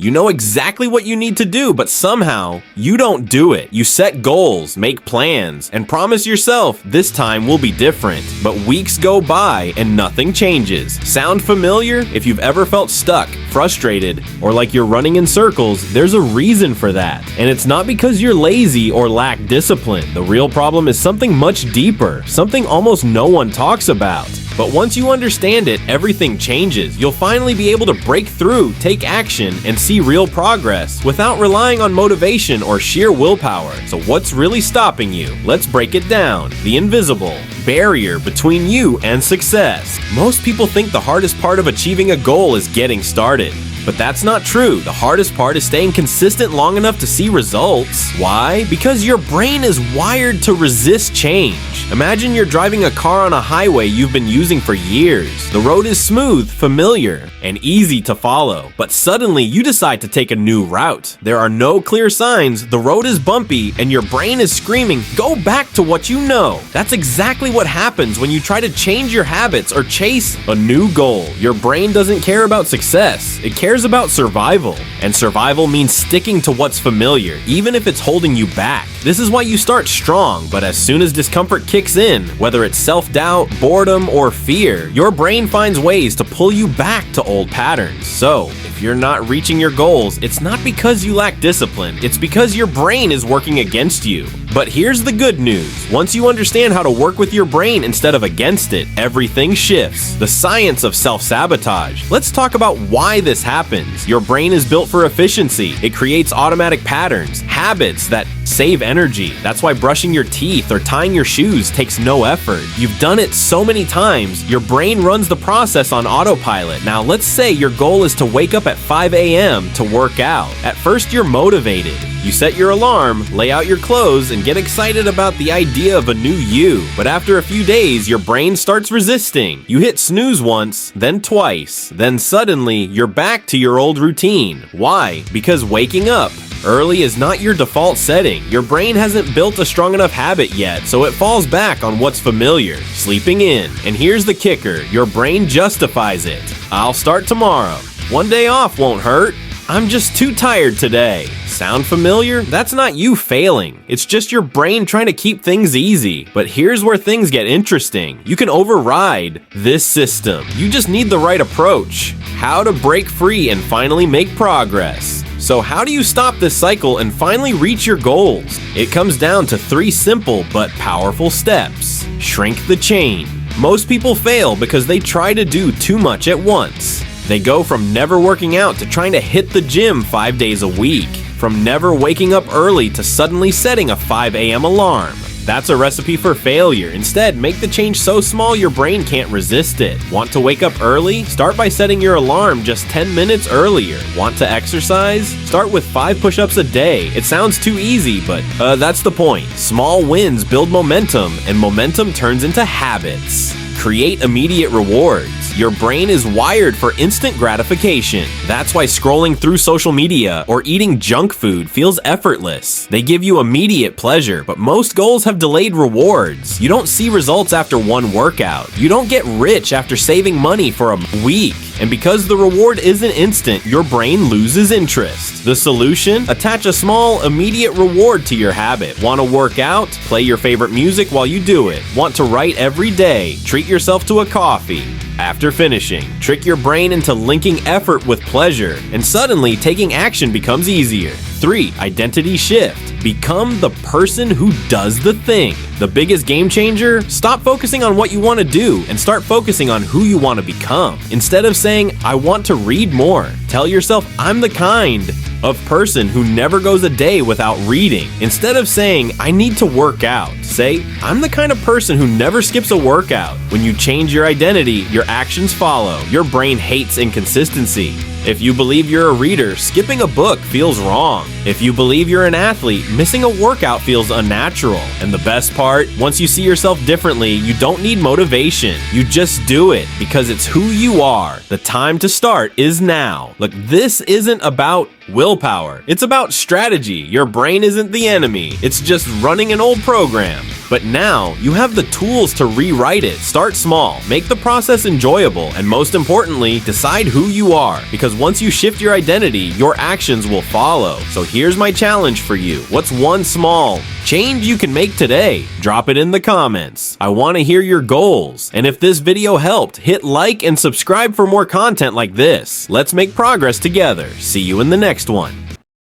You know exactly what you need to do, but somehow you don't do it. You set goals, make plans, and promise yourself this time will be different. But weeks go by and nothing changes. Sound familiar? If you've ever felt stuck, frustrated, or like you're running in circles, there's a reason for that. And it's not because you're lazy or lack discipline. The real problem is something much deeper, something almost no one talks about. But once you understand it, everything changes. You'll finally be able to break through, take action, and see real progress without relying on motivation or sheer willpower. So what's really stopping you? Let's break it down. The invisible barrier between you and success. Most people think the hardest part of achieving a goal is getting started. But that's not true. The hardest part is staying consistent long enough to see results. Why? Because your brain is wired to resist change. Imagine you're driving a car on a highway you've been using for years. The road is smooth, familiar, and easy to follow. But suddenly you decide to take a new route. There are no clear signs, the road is bumpy, and your brain is screaming, go back to what you know. That's exactly what happens when you try to change your habits or chase a new goal. Your brain doesn't care about success. It cares about survival, and survival means sticking to what's familiar, even if it's holding you back. This is why you start strong, but as soon as discomfort kicks in, whether it's self-doubt, boredom, or fear, your brain finds ways to pull you back to old patterns. So, if you're not reaching your goals, it's not because you lack discipline, it's because your brain is working against you. But here's the good news. Once you understand how to work with your brain instead of against it, everything shifts. The science of self-sabotage. Let's talk about why this happens. Your brain is built for efficiency. It creates automatic patterns, habits that save energy. That's why brushing your teeth or tying your shoes takes no effort. You've done it so many times, your brain runs the process on autopilot. Now, let's say your goal is to wake up at 5 a.m. to work out. At first, you're motivated. You set your alarm, lay out your clothes, and get excited about the idea of a new you. But after a few days, your brain starts resisting. You hit snooze once, then twice, then suddenly you're back to your old routine. Why? Because waking up early is not your default setting. Your brain hasn't built a strong enough habit yet, so it falls back on what's familiar, sleeping in. And here's the kicker, your brain justifies it. I'll start tomorrow. One day off won't hurt. I'm just too tired today. Sound familiar? That's not you failing. It's just your brain trying to keep things easy. But here's where things get interesting. You can override this system. You just need the right approach. How to break free and finally make progress. So how do you stop this cycle and finally reach your goals? It comes down to 3 simple but powerful steps. Shrink the chain. Most people fail because they try to do too much at once. They go from never working out to trying to hit the gym 5 days a week. From never waking up early to suddenly setting a 5 a.m. alarm. That's a recipe for failure. Instead, make the change so small your brain can't resist it. Want to wake up early? Start by setting your alarm just 10 minutes earlier. Want to exercise? Start with 5 push-ups a day. It sounds too easy, but that's the point. Small wins build momentum, and momentum turns into habits. Create immediate rewards. Your brain is wired for instant gratification. That's why scrolling through social media or eating junk food feels effortless. They give you immediate pleasure, but most goals have delayed rewards. You don't see results after one workout. You don't get rich after saving money for a week. And because the reward isn't instant, your brain loses interest. The solution? Attach a small, immediate reward to your habit. Want to work out? Play your favorite music while you do it. Want to write every day? Treat yourself to a coffee. After finishing, trick your brain into linking effort with pleasure, and suddenly taking action becomes easier. 3. Identity shift. Become the person who does the thing. The biggest game changer? Stop focusing on what you want to do and start focusing on who you want to become. Instead of saying, I want to read more, tell yourself, I'm the kind of person who never goes a day without reading. Instead of saying, I need to work out, say, I'm the kind of person who never skips a workout. When you change your identity, your actions follow. Your brain hates inconsistency. If you believe you're a reader, skipping a book feels wrong. If you believe you're an athlete, missing a workout feels unnatural. And the best part, once you see yourself differently, you don't need motivation. You just do it because it's who you are. The time to start is now. Look, this isn't about Willpower. It's about strategy. Your brain isn't the enemy. It's just running an old program. But now, you have the tools to rewrite it. Start small, make the process enjoyable, and most importantly, decide who you are. Because once you shift your identity, your actions will follow. So here's my challenge for you. What's one small change you can make today? Drop it in the comments. I want to hear your goals. And if this video helped, hit like and subscribe for more content like this. Let's make progress together. See you in the next one.